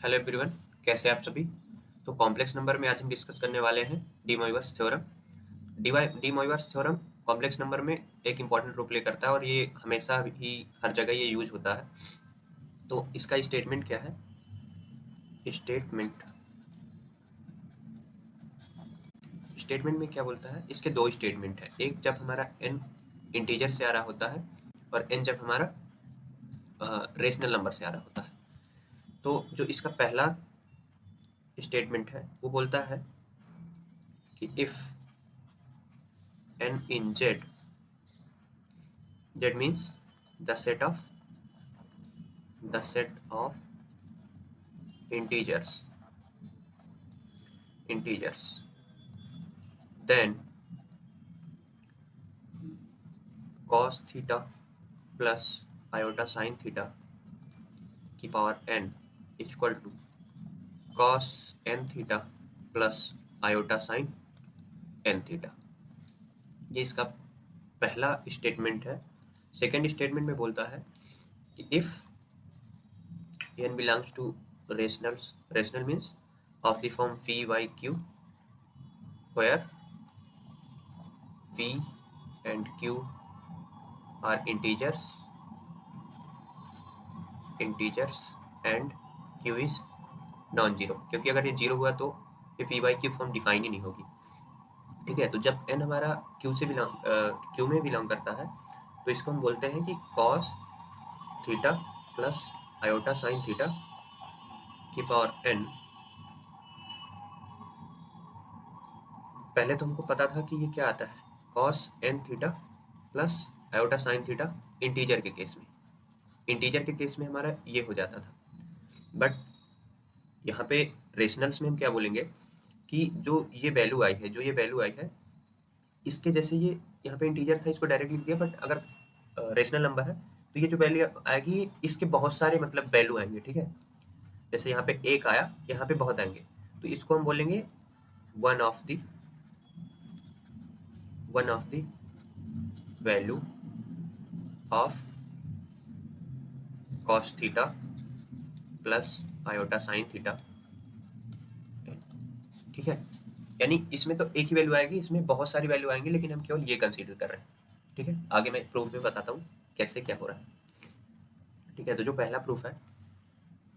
Hello everyone, कैसे हैं आप सभी। तो कॉम्प्लेक्स नंबर में आज हम डिस्कस करने वाले हैं D Moivre's theorem. D Moivre's theorem complex number में एक इम्पॉर्टेंट रोल प्ले करता है और ये हमेशा ही हर जगह ये यूज होता है। तो इसका स्टेटमेंट क्या है? स्टेटमेंट में क्या बोलता है? इसके दो स्टेटमेंट है। एक जब हमारा n इंटीजर से आ रहा होता है और n जब हमारा रेशनल नंबर से आ रहा होता है। तो जो इसका पहला स्टेटमेंट है वो बोलता है कि if n in z means the set of integers, then cos theta plus iota sin theta की power n is equal to cos n theta plus iota sin n theta। ये इसका पहला स्टेटमेंट है। सेकेंड स्टेटमेंट में बोलता है कि if n belongs to rational means of the form v by q, where v and q are integers and q is non zero, क्योंकि अगर ये जीरो हुआ तो ये v by q form define ही नहीं होगी। ठीक है, तो जब n हमारा q में बिलोंग करता है तो इसको हम बोलते हैं कि cos theta plus iota sine theta की पावर n। पहले तो हमको पता था कि ये क्या आता है, cos n theta plus iota sine theta integer के केस में। इंटीजर के केस में हमारा ये हो जाता था, बट यहाँ पे रेशनल्स में हम क्या बोलेंगे कि जो ये वैल्यू आई है इसके जैसे ये यहाँ पे इंटीजर था, इसको डायरेक्ट लिख दिया, बट अगर रेशनल नंबर है तो ये जो वैल्यू आएगी इसके बहुत सारे मतलब वैल्यू आएंगे। ठीक है, जैसे यहाँ पे एक आया, यहाँ पे बहुत आएंगे, तो इसको हम बोलेंगे one of the value of cos theta plus iota sine theta. ठीक है, यानी इसमें तो एक ही वैल्यू आएगी, इसमें बहुत सारी वैल्यू आएंगी, लेकिन हम केवल ये कंसीडर कर रहे हैं। ठीक है, आगे मैं प्रूफ में बताता हूँ कैसे क्या हो रहा है। ठीक है, तो जो पहला प्रूफ है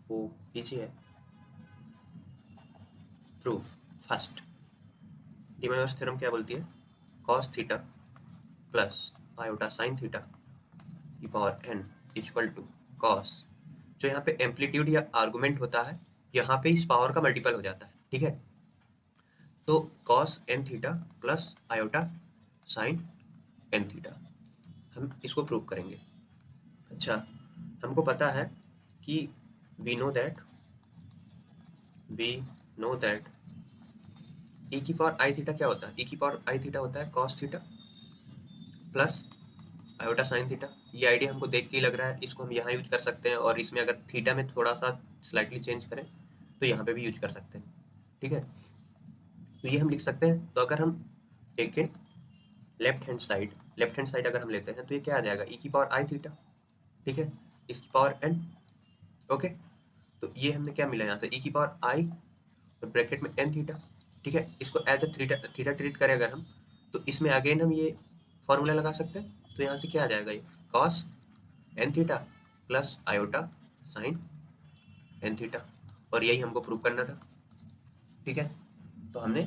वो इजी है। Proof first, de Moivre's theorem क्या बोलती है? cos theta plus iota sine theta की power n equal to cos, जो यहाँ पे एम्पलीट्यूड या आर्गुमेंट होता है यहाँ पे इस पावर का मल्टीपल हो जाता है। ठीक है, तो cos n theta plus iota sine n theta, हम इसको प्रूव करेंगे। अच्छा, हमको पता है कि वी नो दैट e की पावर आई थीटा क्या होता है? e की पावर आई थीटा होता है cos theta plus iota sine theta. ये आइडिया हमको देख के ही लग रहा है, इसको हम यहाँ यूज कर सकते हैं, और इसमें अगर थीटा में थोड़ा सा स्लाइटली चेंज करें तो यहाँ पे भी यूज कर सकते हैं। ठीक है, तो ये हम लिख सकते हैं। तो अगर हम देखें लेफ्ट हैंड साइड अगर हम लेते हैं तो ये क्या आ जाएगा? e की पावर आई थीटा, ठीक है, इसकी पावर n। ओके, तो ये हमने क्या मिला यहाँ से? e की पावर आई और ब्रैकेट में n थीटा। ठीक है, इसको एज अ थीटा ट्रीट करें अगर हम, तो इसमें अगेन हम ये फॉर्मूला लगा सकते हैं। तो यहाँ से क्या आ जाएगा? ये cos n theta plus iota sine n theta, और यही हमको प्रूव करना था। ठीक है, तो हमने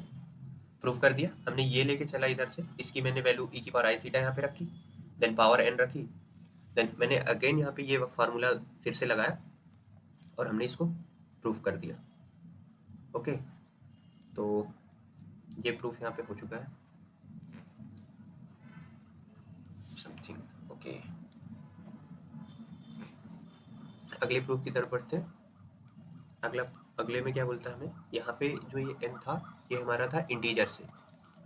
प्रूफ कर दिया। हमने ये लेके चला इधर से, इसकी मैंने वैल्यू e की पावर आई थीटा यहाँ पे रखी, देन पावर n रखी, देन मैंने अगेन यहाँ पे ये फार्मूला फिर से लगाया और हमने इसको प्रूफ कर दिया। ओके, तो ये प्रूफ यहाँ पे हो चुका है समथिंग। ओके, अगले प्रूफ की तरफ बढ़ते हैं। अगले में क्या बोलता है हमें? यहाँ पे जो ये n था ये हमारा था इंटीजर से।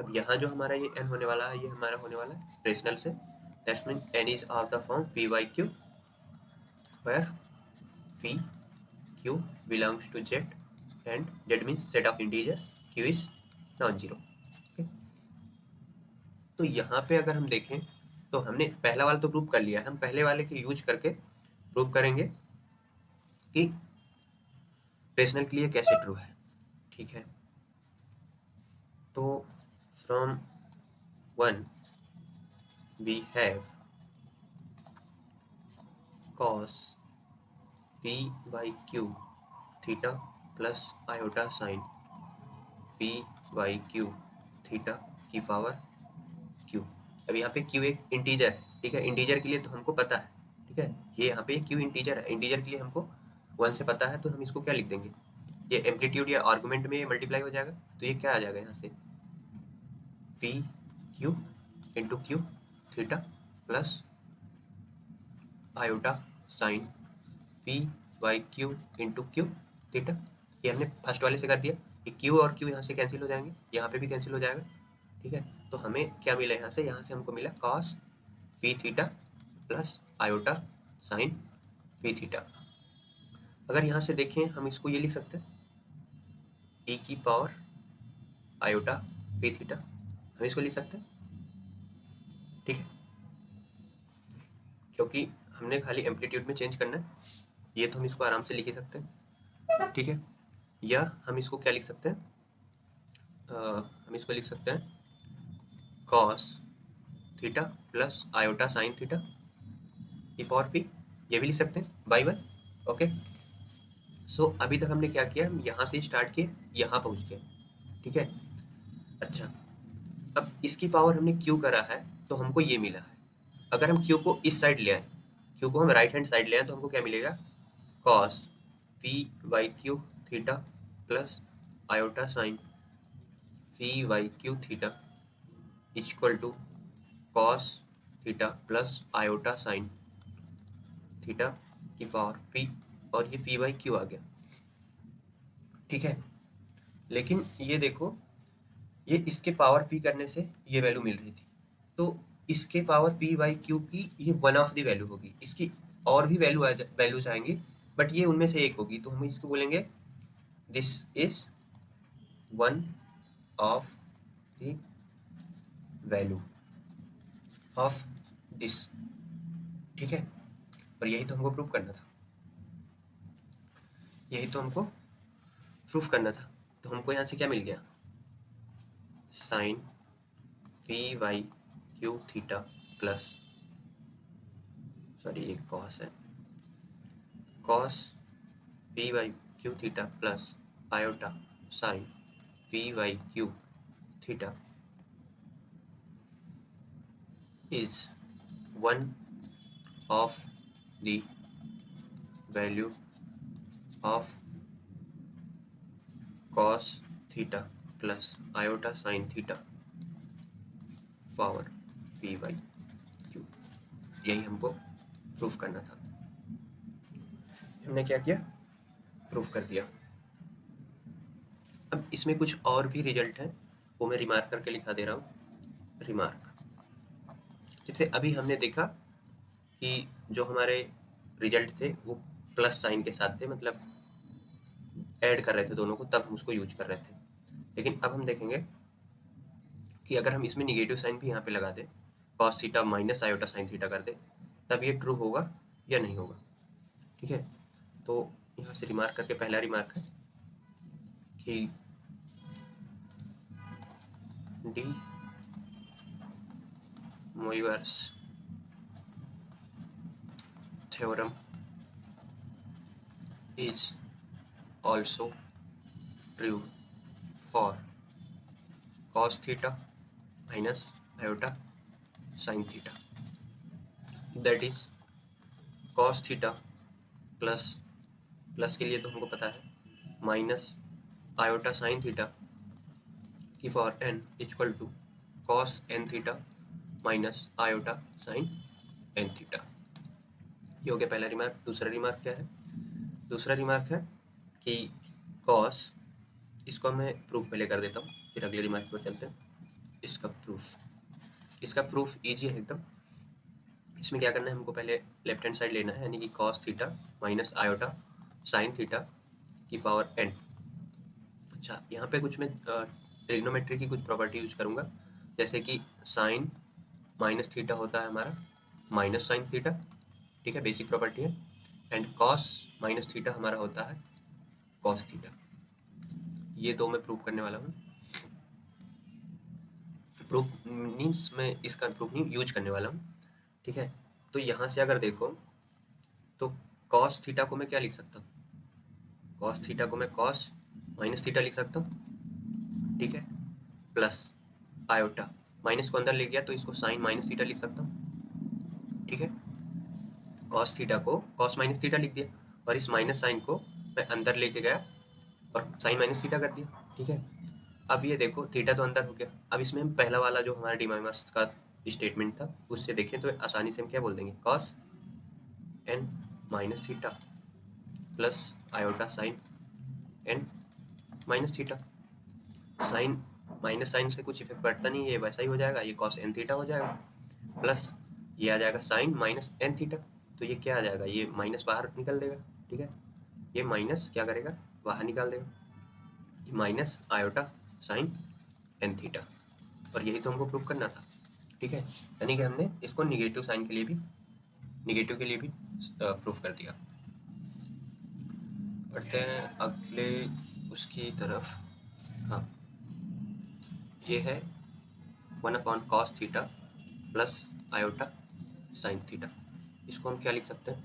अब यहाँ जो हमारा ये n होने वाला है ये हमारा होने वाला है रेशनल से। That's mean n is of the form p by q, where p q belongs to z and z means set of integers, q is non-zero। okay? तो यहाँ पे अगर हम देखें तो हमने पहला वाला तो प्रूव कर लिया है, हम पहले वाले के यूज करके प्रूव करेंगे कि रेशनल के लिए कैसे ट्रू है, ठीक है। तो from 1 we have cos v by q theta plus iota sine v by q theta की पावर q। अब यहाँ पे q एक इंटीजर है, ठीक है। इंटीजर के लिए तो हमको पता है, ठीक है, ये यहाँ पे q इंटीजर है, इंटीजर के लिए हमको 1 से पता है, तो हम इसको क्या लिख देंगे, ये एम्पलीट्यूड या आर्गुमेंट में मल्टीप्लाई हो जाएगा, तो ये क्या आ जाएगा यहाँ से v q into Q theta plus iota sine v by Q into Q theta. ये हमने फर्स्ट वाले से कर दिया, ये q और q यहाँ से कैंसिल हो जाएंगे, यहाँ पे भी कैंसिल हो जाएगा, ठीक है। तो हमें क्या मिला यहाँ से हमको मिला cos v theta plus iota sine v theta. अगर यहाँ से देखें हम इसको ये लिख सकते हैं e की पावर आयोटा v थीटा, हम इसको लिख सकते हैं, ठीक है, क्योंकि हमने खाली एम्पलीट्यूड में चेंज करना है, ये तो हम इसको आराम से लिख ही सकते हैं, ठीक है। या हम इसको क्या लिख सकते हैं, हम इसको लिख सकते हैं cos theta plus iota sine theta की पावर p, ये भी लिख सकते हैं बाई 1, ओके। सो अभी तक हमने क्या किया, हम यहाँ से स्टार्ट किए, यहाँ पहुँच गए, ठीक है। अच्छा, अब इसकी पावर हमने q करा है तो हमको ये मिला है। अगर हम q को इस साइड ले आए, q को हम राइट हैंड साइड ले आए, तो हमको क्या मिलेगा cos v by q theta plus iota sine v by q theta equal to cos theta plus iota sine theta की पावर p, और ये p बाई क्यू आ गया, ठीक है। लेकिन ये देखो, ये इसके पावर p करने से ये वैल्यू मिल रही थी, तो इसके पावर p बाई क्यू की ये वन ऑफ द वैल्यू होगी, इसकी और भी वैल्यूज आएंगी, बट ये उनमें से एक होगी, तो हम इसको बोलेंगे this is one of the value of this, ठीक है। और यही तो हमको प्रूफ करना था, यही तो हमको प्रूफ करना था। तो हमको यहाँ से क्या मिल गया, sine v by q theta plus, sorry ये कॉस है, cos v by q theta plus iota sine v by q theta is one of the value of cos theta plus iota sine theta power p by q. यही हमको proof करना था, हमने क्या किया, proof कर दिया। अब इसमें कुछ और भी रिजल्ट है, वो मैं रिमार्क करके लिखा दे रहा हूँ, रिमार्क। जैसे अभी हमने देखा कि जो हमारे रिजल्ट थे वो प्लस साइन के साथ थे, मतलब ऐड कर रहे थे दोनों को, तब हम उसको यूज कर रहे थे। लेकिन अब हम देखेंगे कि अगर हम इसमें निगेटिव साइन भी यहाँ पे लगा दें, cos theta minus iota sine theta कर दें, तब ये ट्रू होगा या नहीं होगा, ठीक है। तो यहाँ से रिमार्क करके पहला रिमार्क है कि D Moivre's theorem is also true for cos theta minus iota sin theta, that is cos theta plus के लिए तो हमको पता है माइनस आयोटा साइन थीटा की power n equal to cos n theta minus iota sine n theta. ये हो गया पहला रिमार्क। दूसरा रिमार्क क्या है, दूसरा रिमार्क है कि cos, इसको मैं प्रूफ पहले कर देता हूँ, फिर अगले रिमार्क पर चलते हैं। इसका प्रूफ ईजी है एकदम। इसमें क्या करना है, हमको पहले लेफ्ट हैंड साइड लेना है, यानी कि cos theta minus iota sine theta की पावर n। अच्छा, यहाँ पे कुछ मैं ट्रिग्नोमेट्री की कुछ प्रॉपर्टी यूज करूँगा, जैसे कि साइन माइनस थीटा होता है हमारा माइनस साइन थीटा, ठीक है, बेसिक प्रॉपर्टी है। एंड cos माइनस थीटा हमारा होता है कॉस थीटा। ये दो मैं प्रूव करने वाला हूँ। प्रूफ मीन्स मैं इसका प्रूफ नहीं यूज करने वाला हूँ, ठीक है। तो यहाँ से अगर देखो तो कॉस थीटा को मैं क्या लिख सकता हूँ, कॉस थीटा को मैं कॉस माइनस थीटा लिख सकता हूँ, ठीक है, प्लस आयोटा, माइनस को अंदर ले गया तो इसको साइन माइनस थीटा लिख सकता हूँ, ठीक है। कॉस थीटा को कॉस माइनस थीटा लिख दिया और इस माइनस साइन को मैं अंदर लेके गया और साइन माइनस थीटा कर दिया, ठीक है। अब ये देखो थीटा तो अंदर हो गया, अब इसमें हम पहला वाला जो हमारा डीमाइमर्स का स्टेटमेंट था उससे देखें तो आसानी से हम क्या बोल देंगे, cos n minus theta plus iota sine n minus theta. Sine minus sine से कुछ इफेक्ट पड़ता नहीं है, ये वैसा ही हो जाएगा, ये कॉस एन थीटा हो जाएगा, प्लस ये आ जाएगा साइन माइनस एन थीटा। तो ये क्या आ जाएगा, ये माइनस बाहर निकल देगा, ठीक है, ये माइनस क्या करेगा, बाहर निकाल देगा, ये minus iota sine n theta. और यही तो हमको प्रूव करना था, ठीक है। यानी कि हमने इसको निगेटिव साइन के लिए भी, निगेटिव के लिए भी प्रूफ कर दिया। बढ़ते हैं अगले उसकी तरफ। हाँ, ये है 1/cos theta plus iota sine theta. इसको हम क्या लिख सकते हैं,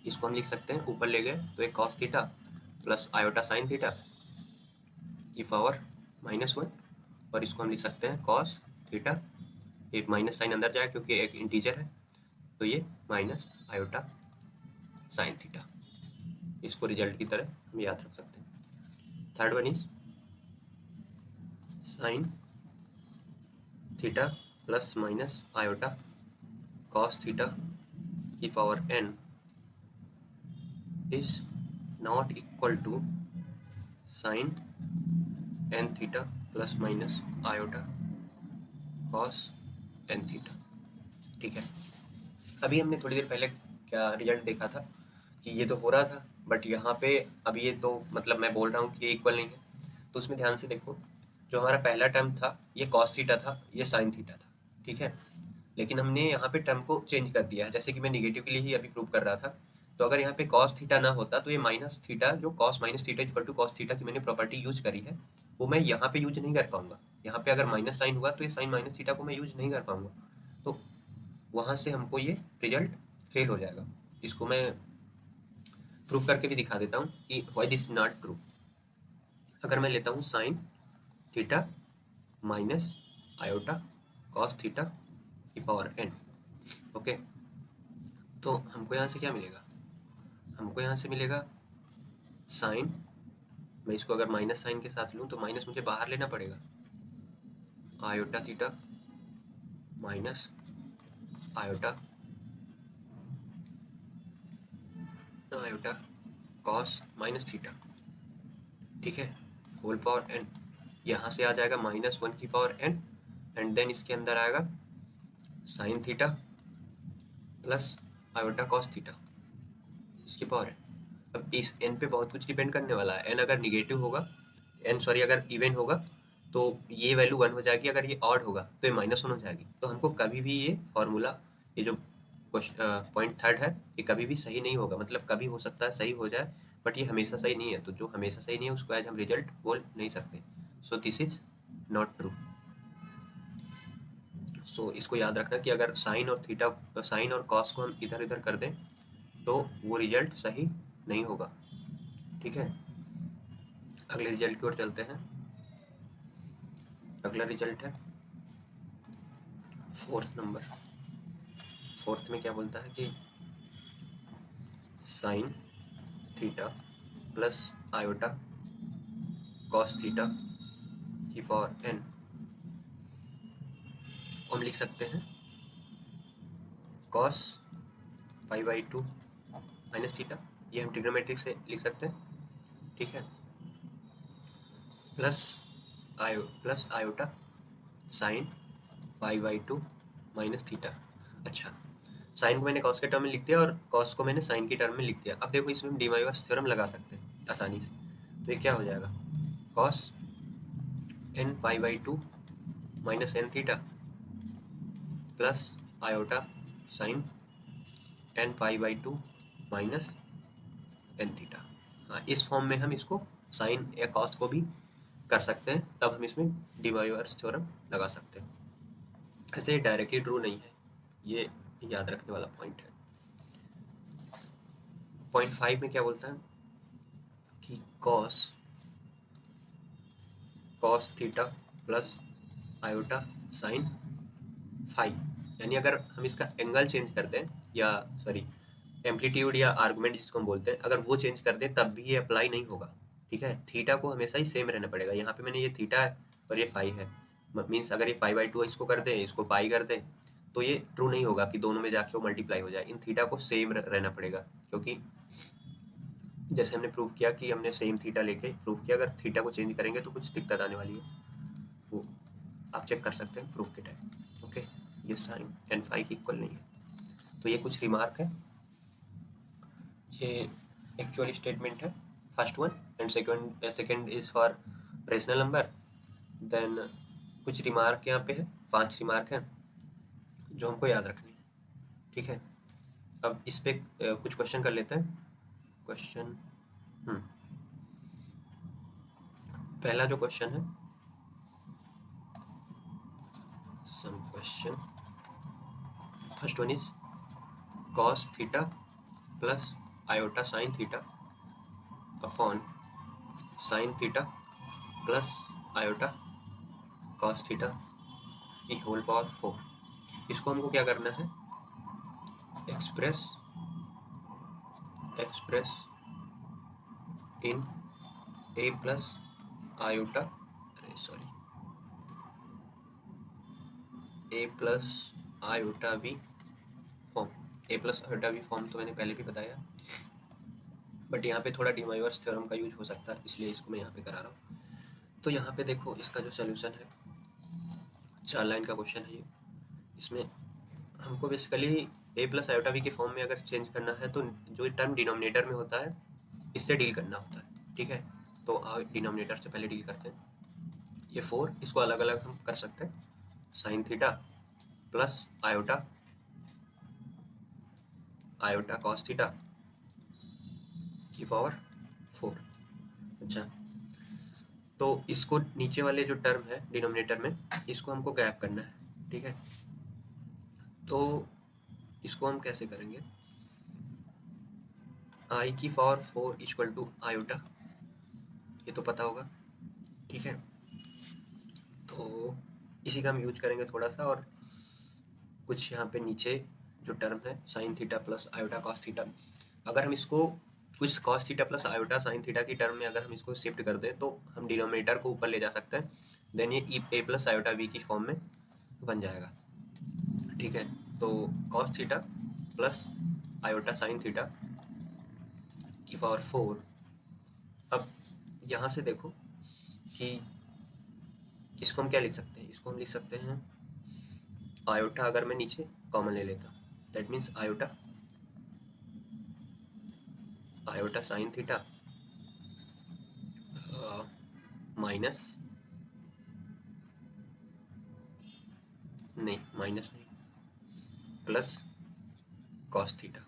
इसको हम लिख सकते हैं ऊपर ले गए तो एक cos theta plus iota sine theta की पावर -1, और इसको हम लिख सकते हैं cos थीटा, एक माइनस साइन अंदर जाए क्योंकि एक इंटीजर है, तो ये माइनस आयोटा साइन थीटा। इसको रिजल्ट की तरह हम याद रख सकते हैं। Third one is sine theta plus minus iota cos theta की power n is not equal to sine n theta plus minus iota cos n theta, ठीक है। अभी हमने थोड़ी देर पहले क्या रिजल्ट देखा था कि ये तो हो रहा था, बट यहाँ पे अब ये तो मतलब मैं बोल रहा हूँ कि ये इक्वल नहीं है, तो उसमें ध्यान से देखो, जो हमारा पहला टर्म था ये कॉस थीटा था, ये साइन थीटा था, ठीक है। लेकिन हमने यहाँ पे टर्म को चेंज कर दिया है, जैसे कि मैं निगेटिव के लिए ही अभी प्रूव कर रहा था। तो अगर यहाँ पे कॉस थीटा ना होता तो ये माइनस थीटा, जो cos minus theta equal to cos theta की मैंने प्रॉपर्टी यूज करी है, वो मैं यहाँ पे यूज नहीं कर पाऊंगा। यहाँ पे अगर माइनस साइन हुआ तो ये साइन माइनस थीटा को मैं यूज नहीं कर पाऊंगा, तो वहाँ से हमको ये रिजल्ट फेल हो जाएगा। इसको मैं प्रूव करके भी दिखा देता हूँ कि why this is not true. अगर मैं लेता हूँ sine theta minus iota cos theta की पावर n, ओके, तो हमको यहाँ से क्या मिलेगा, हमको यहाँ से मिलेगा साइन, मैं इसको अगर माइनस साइन के साथ लूँ तो माइनस मुझे बाहर लेना पड़ेगा, iota theta minus iota iota cos minus theta, ठीक है, होल पावर n। यहाँ से आ जाएगा -1 की पावर n, एंड देन इसके अंदर आएगा sign theta plus iota cos theta, इसकी पावर n। अब इस n पे बहुत कुछ डिपेंड करने वाला है। n अगर निगेटिव होगा, अगर इवन होगा तो ये वैल्यू 1 हो जाएगी, अगर ये ऑड होगा तो ये -1 हो जाएगी। तो हमको कभी भी ये फॉर्मूला, ये जो पॉइंट थर्ड है, ये कभी भी सही नहीं होगा, मतलब कभी हो सकता है सही हो जाए बट ये हमेशा सही नहीं है। तो जो हमेशा सही नहीं है उसको आज हम रिजल्ट बोल नहीं सकते। So this is not true. So इसको याद रखना कि अगर साइन और थीटा, साइन और कॉस को हम इधर इधर कर दें तो वो रिजल्ट सही नहीं होगा, ठीक है। अगले रिजल्ट की ओर चलते हैं। अगला रिजल्ट है फोर्थ नंबर। फोर्थ में क्या बोलता है कि sign theta plus iota cos theta की पावर n को हम लिख सकते हैं कॉस π/2 माइनस थीटा, ये हम ट्रिग्नोमेट्रिक से लिख सकते हैं, ठीक है, plus iota sine π/2 minus theta. अच्छा, साइन को मैंने कॉस के टर्म में लिख दिया और कॉस को मैंने साइन की टर्म में लिख दिया। अब देखो इसमें हम डीमाइवर्स थ्योरम लगा सकते हैं आसानी से। तो ये क्या हो जाएगा, cos n π/2 minus n theta plus iota sine n π/2 minus n theta. हाँ, इस फॉर्म में हम इसको साइन या कॉस को भी कर सकते हैं, तब हम इसमें डी बाइवर्स थ्योरम लगा सकते हैं। ऐसे डायरेक्टली ट्रू नहीं है, ये याद रखने वाला पॉइंट है। पॉइंट 5 में क्या बोलता है कि cos theta plus iota sine phi, यानी अगर हम इसका एंगल चेंज कर दें, या सॉरी एम्पलीट्यूड या आर्गुमेंट जिसको हम बोलते हैं, अगर वो चेंज कर दें तब भी ये अप्लाई नहीं होगा। ठीक है, थीटा को हमेशा ही सेम रहना पड़ेगा। यहाँ पे मैंने ये थीटा है और ये फाई है, मीन्स अगर ये पाई/2 इसको कर दें, इसको पाई कर दें, तो ये ट्रू नहीं होगा कि दोनों में जाके वो मल्टीप्लाई हो जाए। इन थीटा को सेम रहना पड़ेगा, क्योंकि जैसे हमने प्रूव किया कि हमने सेम थीटा लेके प्रूव किया, अगर थीटा को चेंज करेंगे तो कुछ दिक्कत आने वाली है, वो आप चेक कर सकते हैं प्रूफ के टाइम। ओके, ये साइन एंड फाई की इक्वल नहीं है। तो ये कुछ रिमार्क है, ये एक्चुअल स्टेटमेंट है first one, and second is for rational number. Then कुछ रिमार्क यहाँ पे है, 5 रिमार्क हैं जो हमको याद रखने हैं। ठीक है, अब इस पे कुछ क्वेश्चन कर लेते हैं। क्वेश्चन पहला जो क्वेश्चन है, some question, first one is cos theta plus iota sine theta upon sine theta plus iota cos theta की होल पावर 4। इसको हमको क्या करना है, express in a plus iota, a plus iota v form. a plus iota v form तो मैंने पहले भी बताया, बट यहाँ पे थोड़ा डिमाइवर्स थ्योरम का यूज हो सकता है, इसलिए इसको मैं यहाँ पे करा रहा हूँ। तो यहाँ पे देखो, इसका जो सोल्यूशन है, 4 लाइन का क्वेश्चन है ये। इसमें हमको basically a plus iota v के फॉर्म में अगर चेंज करना है, तो जो टर्म डिनोमिनेटर में होता है इससे डील करना होता है। ठीक है, तो डिनोमिनेटर से पहले डील करते हैं। ये 4, इसको अलग अलग हम कर सकते हैं, sign theta plus iota cos theta की पावर 4। अच्छा, तो इसको नीचे वाले जो टर्म है डिनोमिनेटर में, इसको हमको गैप करना है। ठीक है, तो इसको हम कैसे करेंगे, i की पावर 4 इक्वल टू आयोटा, ये तो पता होगा। ठीक है, तो इसी का हम यूज करेंगे थोड़ा सा, और कुछ यहाँ पे नीचे जो टर्म है sign theta plus iota cos theta, अगर हम इसको कुछ cos theta plus iota sine theta की टर्म में अगर हम इसको शिफ्ट कर दें, तो हम डिनोमिनेटर को ऊपर ले जा सकते हैं। देन ये a प्लस आयोटा v की फॉर्म में बन जाएगा। ठीक है, तो cos theta plus iota sine theta की पावर 4। अब यहाँ से देखो कि इसको हम क्या लिख सकते हैं, इसको हम लिख सकते हैं आयोटा, अगर मैं नीचे कॉमन ले लेता, that means iota sine theta minus नहीं प्लस कॉस थीटा।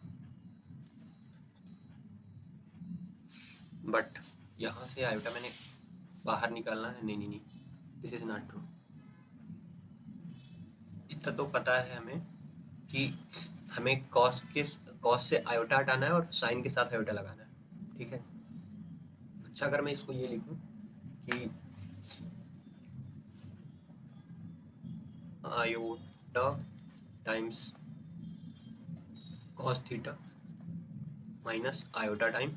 बट यहाँ से आयोटा मैंने बाहर निकालना है, नहीं, दिस इज नॉट ट्रू। इतना तो पता है हमें कि हमें कॉस से आयोटा हटाना है और साइन के साथ आयोटा लगाना है। ठीक है, अच्छा, अगर मैं इसको ये लिखूं कि iota times cos theta minus iota time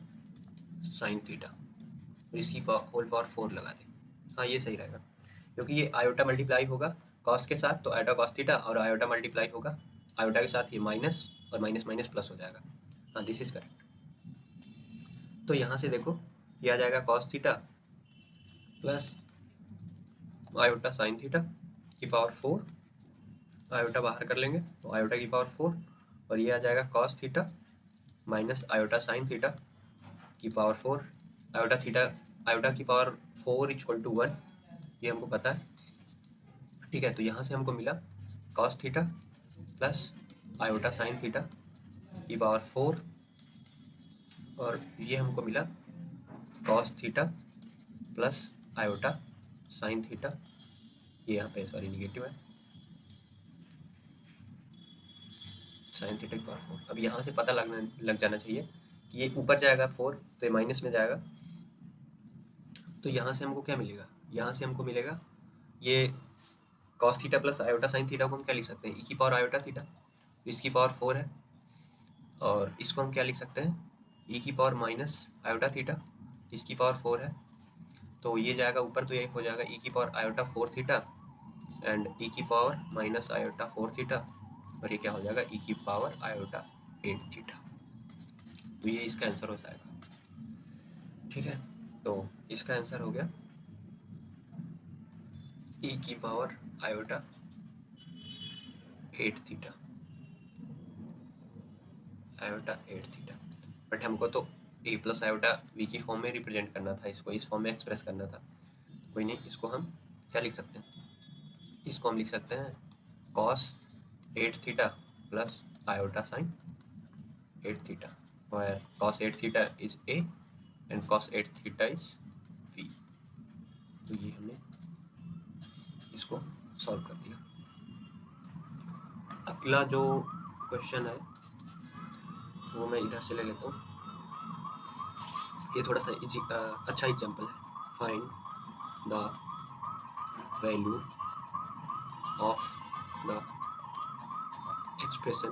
sine theta, और इसकी होल पावर 4 लगा दें। हाँ, ये सही रहेगा, क्योंकि ये आयोटा मल्टीप्लाई होगा कॉस के साथ, तो आयोटा कॉस थीटा, और आयोटा मल्टीप्लाई होगा आयोटा के साथ, ये माइनस और माइनस माइनस प्लस हो जाएगा। हाँ, दिस इज करेक्ट। तो यहाँ से देखो, ये आ जाएगा cos theta plus iota sine theta की पावर 4, आयोटा बाहर कर लेंगे तो आयोटा की पावर 4, और ये आ जाएगा cos theta minus iota sine theta की पावर 4, आयोटा की पावर 4 इक्वल टू 1, ये हमको पता है। ठीक है, तो यहाँ से हमको मिला cos theta plus iota sine theta की पावर 4, और ये हमको मिला cos theta plus iota sine theta, ये यहाँ पे सॉरी निगेटिव है, साइन थीटा की पावर 4। अब यहाँ से पता लग जाना चाहिए कि ये ऊपर जाएगा 4 तो ये माइनस में जाएगा, तो यहाँ से हमको क्या मिलेगा, यहाँ से हमको मिलेगा ये cos theta plus iota sine theta को हम क्या लिख सकते हैं, ई की पावर आयोटा थीटा, इसकी पावर 4 है, और इसको हम क्या लिख सकते हैं, ई की पावर माइनस आयोटा थीटा, इसकी पावर 4 है, तो ये जाएगा ऊपर, तो ये हो जाएगा ई की पावर आयोटा 4 थीटा एंड ई की पावर माइनस आयोटा 4 थीटा, और ये क्या हो जाएगा, ई की पावर आयोटा 8 थीटा। तो ये इसका आंसर हो जाएगा। ठीक है, तो इसका आंसर हो गया ई की power iota 8 theta, iota 8 theta. But हमको तो ए प्लस आयोटा वी की फॉर्म में रिप्रेजेंट करना था, इसको इस फॉर्म में एक्सप्रेस करना था, कोई नहीं, इसको हम क्या लिख सकते हैं, इसको हम लिख सकते हैं cos 8 theta plus iota sign 8 theta, where cos 8 theta is A and cos 8 theta is V। तो ये हमने इसको सॉल्व कर दिया। अगला जो क्वेश्चन है वो मैं इधर से ले लेता हूँ, ये थोड़ा सा अच्छा एग्जाम्पल है। Find the value of the expression,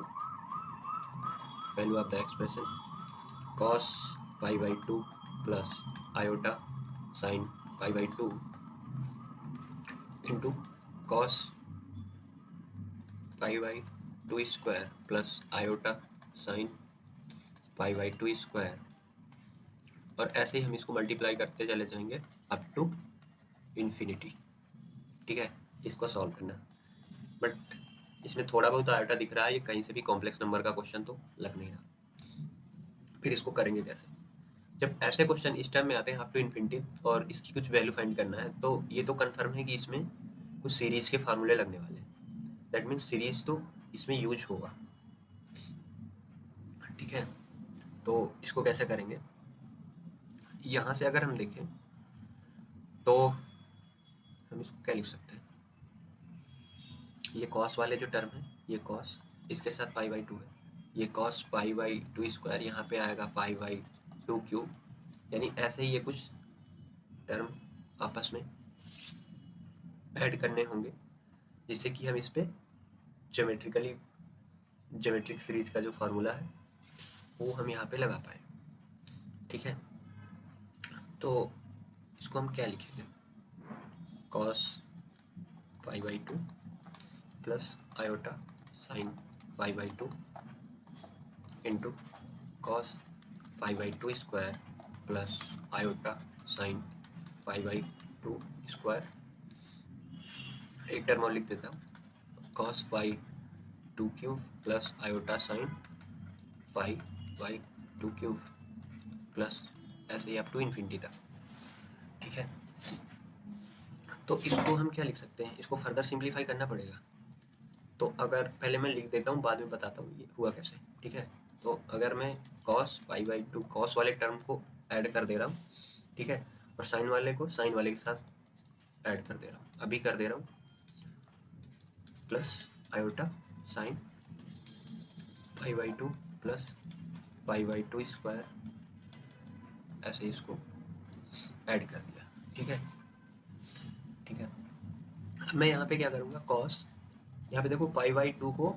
value of the expression cos pi by 2 plus iota sine pi by 2 into cos pi by 2 square plus iota sine pi by 2 square, और ऐसे ही हम इसको मल्टीप्लाई करते चले जाएंगे up to infinity. ठीक है, इसको सॉल्व करना, बट इसमें थोड़ा बहुत आयोटा दिख रहा है, ये कहीं से भी कॉम्प्लेक्स नंबर का क्वेश्चन तो लग नहीं रहा। फिर इसको करेंगे कैसे, जब ऐसे क्वेश्चन इस टाइम में आते हैं अप टू इन्फिनिटी और इसकी कुछ वैल्यू फाइंड करना है, तो ये तो कंफर्म है कि इसमें कुछ सीरीज के फार्मूले लगने वाले हैं, दैट मीन्स सीरीज तो इसमें यूज होगा। ठीक है, तो इसको कैसे करेंगे, यहाँ से अगर हम देखें तो हम इसको क्या लिख सकते हैं, ये कॉस वाले जो टर्म है, ये कॉस इसके साथ पाई बाई 2 है, ये कॉस पाई बाई 2 स्क्वायर यहाँ पे आएगा पाई बाई 2 क्यूब, यानी ऐसे ही ये कुछ टर्म आपस में ऐड करने होंगे जिससे कि हम इस पे ज्योमेट्रिक सीरीज का जो फार्मूला है वो हम यहाँ पे लगा पाए। ठीक है, तो इसको हम क्या लिखेंगे, cos pi by 2 plus iota sine pi by 2 into cos pi by 2 square plus iota sine pi by 2 square, एक टर्म और लिख देता हूँ, cos pi 2 cube plus iota sine pi by 2 cube plus ऐसे ही अप टू इन्फिनिटी तक। ठीक है, तो इसको हम क्या लिख सकते हैं, इसको फर्दर सिंप्लीफाई करना पड़ेगा, तो अगर पहले मैं लिख देता हूँ बाद में बताता हूँ ये हुआ कैसे। ठीक है, तो अगर मैं कॉस पाई बाई 2 कॉस वाले टर्म को ऐड कर दे रहा हूँ, ठीक है, और साइन वाले को साइन वाले के साथ ऐड कर दे रहा हूँ, अभी कर दे रहा हूँ, plus iota sine pi by 2 plus pi by 2 square, ऐसे इसको ऐड कर दिया। ठीक है, ठीक है, मैं यहाँ पे क्या करूँगा, कॉस यहाँ पे देखो पाई बाई 2 को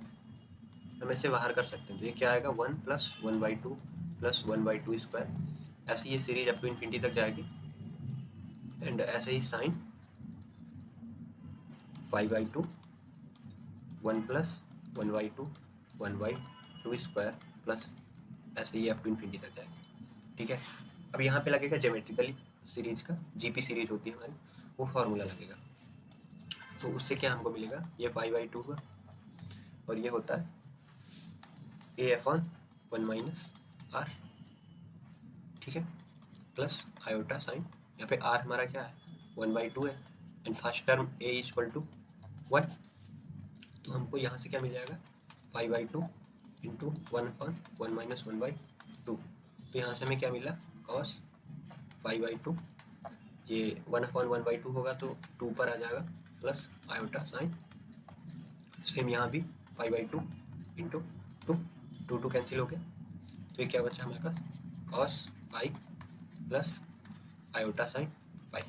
हम ऐसे बाहर कर सकते हैं, तो ये क्या आएगा 1 plus 1 by 2 plus 1 by 2 square, ऐसे ये सीरीज अप टू इन्फिनिटी तक जाएगी, एंड ऐसे ही sine pi by 2 1 plus 1 by 2 1 by 2 square plus ऐसे ही अप टू इन्फिनिटी तक जाएगी। ठीक है, अब यहाँ पे लगेगा ज्योमेट्रिकली सीरीज का, जीपी सीरीज होती है हमारी, वो फार्मूला लगेगा, तो उससे क्या हमको मिलेगा, ये पाई बाई 2 का और ये होता है ए अपॉन 1 माइनस आर। ठीक है, प्लस आयोटा साइन, यहाँ पे आर हमारा क्या है 1 बाई 2 है, and first term a equal to 1, तो हमको यहाँ से क्या मिल जाएगा 5 by 2 into 1 upon 1 minus 1 by 2, तो यहाँ से हमें क्या मिला, कॉस 5/2, ये 1/1/2 होगा तो 2 पर आ जाएगा, प्लस आयोटा साइन, सेम यहाँ भी 5/2 इंटू 2 कैंसिल हो गया, तो ये क्या बचा हमारे पास, cos pi plus iota sine pi.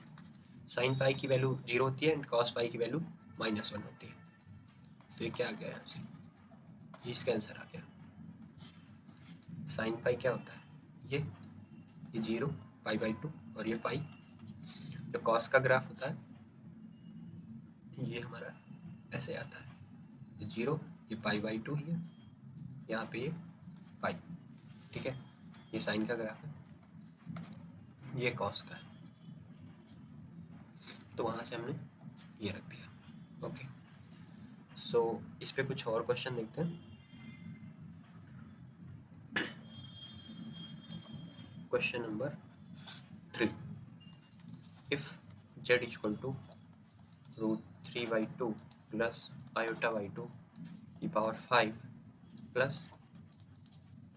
Sine pi की वैल्यू 0 होती है एंड कॉस पाई की वैल्यू -1 होती है, तो ये क्या आ गया यहाँ से, इसका आंसर आ गया। साइन पाई क्या होता है, ये 0 π/2 और ये पाई। जो कॉस का ग्राफ होता है ये हमारा ऐसे आता है, 0, ये π/2 ही है, यहाँ पे ये पाई, ठीक है। ये साइन का ग्राफ है, ये कॉस का है, तो वहाँ से हमने ये रख दिया। ओके, सो इस पे कुछ और क्वेश्चन देखते हैं। Question number 3, if z equal to √3/2 plus iota/2 की पावर 5 प्लस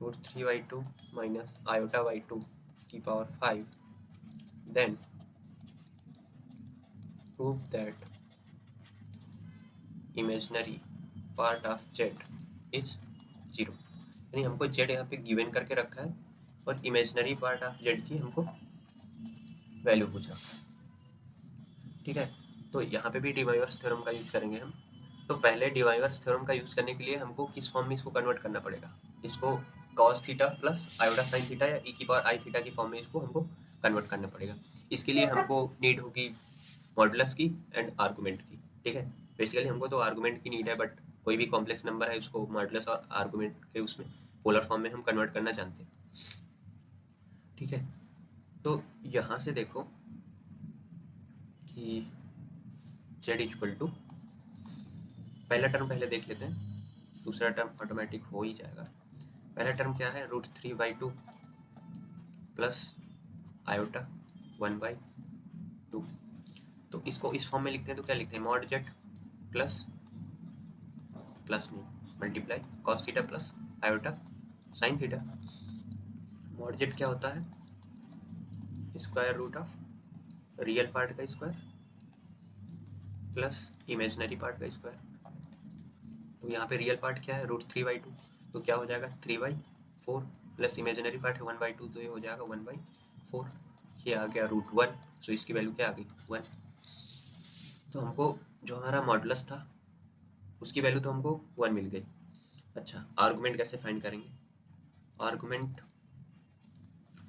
√3/2 माइनस iota/2 की power 5, then prove that imaginary part of z is 0। यानी हमको z यहाँ पे गिवन करके रखा है और इमेजिनरी पार्ट ऑफ z की हमको वैल्यू पूछा, ठीक है। तो यहाँ पे भी डिवाइवर्स थ्योरम का यूज़ करेंगे हम। तो पहले डिवाइवर्स थ्योरम का यूज़ करने के लिए हमको किस फॉर्म में इसको कन्वर्ट करना पड़ेगा, इसको cos theta plus iota sine theta या e की पावर i थीटा की फॉर्म में इसको हमको कन्वर्ट करना पड़ेगा। इसके लिए हमको नीड होगी मॉडुलस की एंड आर्गूमेंट की, ठीक है। बेसिकली हमको तो आर्गूमेंट की नीड है, बट कोई भी कॉम्प्लेक्स नंबर है उसको मॉडुलस और आर्गूमेंट के उसमें पोलर फॉर्म में हम कन्वर्ट करना जानते हैं, ठीक है। तो यहाँ से देखो कि z इक्वल टू, पहला टर्म पहले देख लेते हैं, दूसरा टर्म ऑटोमेटिक हो ही जाएगा। पहला टर्म क्या है, √3/2 प्लस आयोटा 1/2। तो इसको इस फॉर्म में लिखते हैं तो क्या लिखते हैं, मॉड z प्लस नहीं multiply cos theta plus iota sine theta. Mod z क्या होता है, square root of real part का स्क्वायर प्लस इमेजिनरी पार्ट का स्क्वायर। तो यहाँ पे रियल पार्ट क्या है, √3/2, तो क्या हो जाएगा 3/4 प्लस इमेजिनरी पार्ट है 1/2, तो ये हो जाएगा 1/4। ये आ गया √1, सो इसकी वैल्यू क्या आ गई 1। तो हमको जो हमारा मॉडुलस था उसकी वैल्यू तो हमको 1 मिल गई। अच्छा, आर्गुमेंट कैसे फाइंड करेंगे, आर्गुमेंट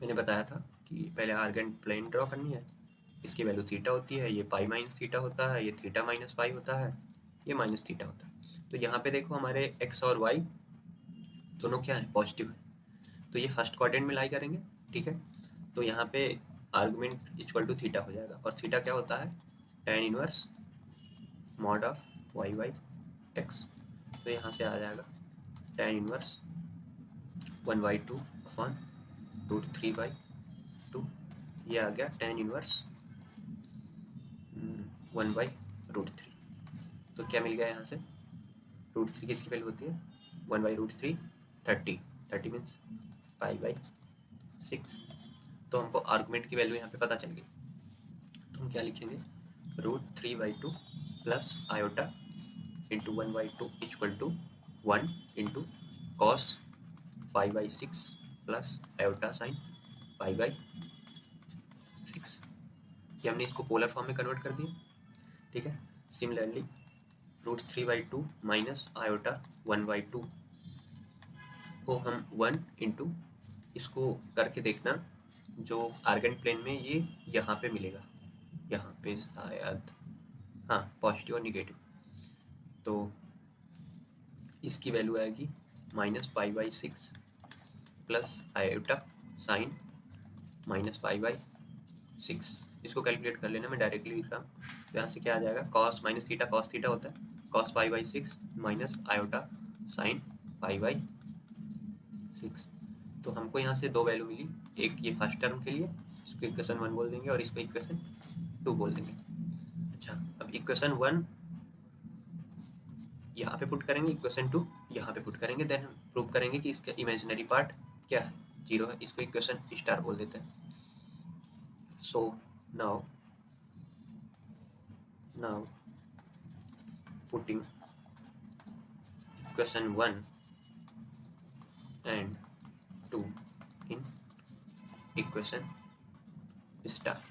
मैंने बताया था कि पहले आर्गेंट प्लेन ड्रॉ करनी है, इसकी वैल्यू थीटा होती है, ये पाई माइनस थीटा होता है, ये थीटा माइनस पाई होता है, ये माइनस थीटा होता है। तो यहाँ पे देखो हमारे x और y दोनों क्या है, पॉजिटिव है, तो ये फर्स्ट क्वाड्रेंट में लाई करेंगे, ठीक है। तो यहाँ पे आर्गुमेंट इक्वल टू थीटा हो जाएगा, और थीटा क्या होता है, tan inverse mod of y/x। तो यहाँ से आ जाएगा tan इनवर्स 1/2 अपॉन √3/2, ये आ गया tan इनवर्स 1/√3। तो क्या मिल गया यहाँ से, √3 किसकी वैल्यू होती है, 1/√3 30 मीन्स π/6। तो हमको आर्गुमेंट की वैल्यू यहाँ पे पता चल गई, तो हम क्या लिखेंगे, √3/2 plus iota into 1/2 equal to 1 into cos π/6 plus iota sine π/6। ये हमने इसको पोलर फॉर्म में कन्वर्ट कर दिया, ठीक है। सिमिलरली √3/2 माइनस आयोटा 1/2 को हम 1 इंटू इसको करके देखना, जो आर्गेंट प्लेन में ये यहाँ पे मिलेगा, यहाँ पे शायद हाँ पॉजिटिव और निगेटिव, तो इसकी वैल्यू आएगी -π/6 प्लस आयोटा साइन -π/6। इसको कैलकुलेट कर लेना, मैं डायरेक्टली लिख रहा हूँ। यहाँ से क्या आ जाएगा, cos minus theta cos theta होता है, कॉस π/6 माइनस आयोटा साइन π/6। तो हमको यहाँ से दो वैल्यू मिली, एक ये फर्स्ट टर्म के लिए इसको इक्वेशन 1 बोल देंगे और इसको इक्वेशन 2 बोल देंगे। अच्छा, अब इक्वेशन 1 यहाँ पे पुट करेंगे, इक्वेशन 2 यहाँ पे पुट करेंगे, देन हम प्रूव करेंगे कि इसका इमेजिनरी पार्ट क्या है, 0 है। इसको इक्वेशन स्टार बोल देते हैं। So now putting equation 1 and 2 in equation star.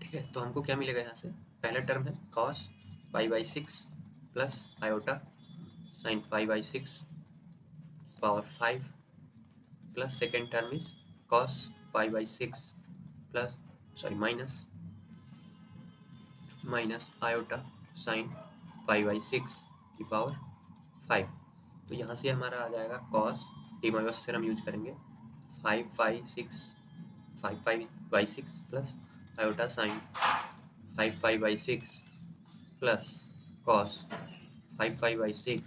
ठीक है, तो हमको क्या मिलेगा यहाँ से, पहला टर्म है cos π/6 plus iota sin π/6 power 5 plus second term is cos π/6 plus minus iota sin π/6 की पावर 5। तो यहाँ से हमारा आ जाएगा cos डिमॉर्गन थ्योरम यूज करेंगे 5π/6 plus iota sin 5π/6 plus cos 5π/6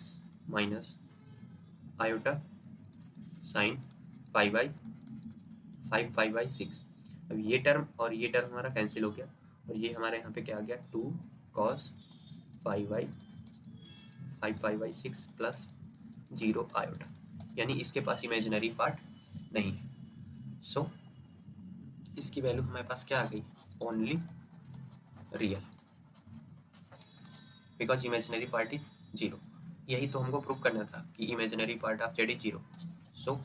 minus iota sin 5π/6। अब ये टर्म और ये टर्म हमारा कैंसिल हो गया और ये हमारे यहाँ पे क्या आ गया 2 cos 5π/6 प्लस 0 आयोटा, यानी इसके पास इमेजिनरी पार्ट नहीं है। सो इसकी वैल्यू हमारे पास क्या आ गई, only real, because imaginary part is 0। यही तो हमको प्रूव करना था कि imaginary part of z is 0। So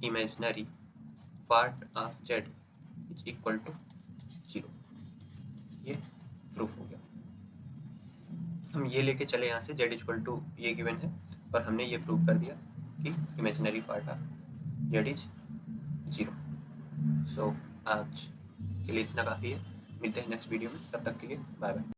imaginary part of z is equal to 0। ये प्रूफ हो गया। हम ये लेके चले यहाँ से जेड इक्वल टू ये गिवन है और हमने ये प्रूव कर दिया कि imaginary part of z is 0। सो आज के लिए इतना काफ़ी है, मिलते हैं नेक्स्ट वीडियो में, तब तक के लिए बाय बाय।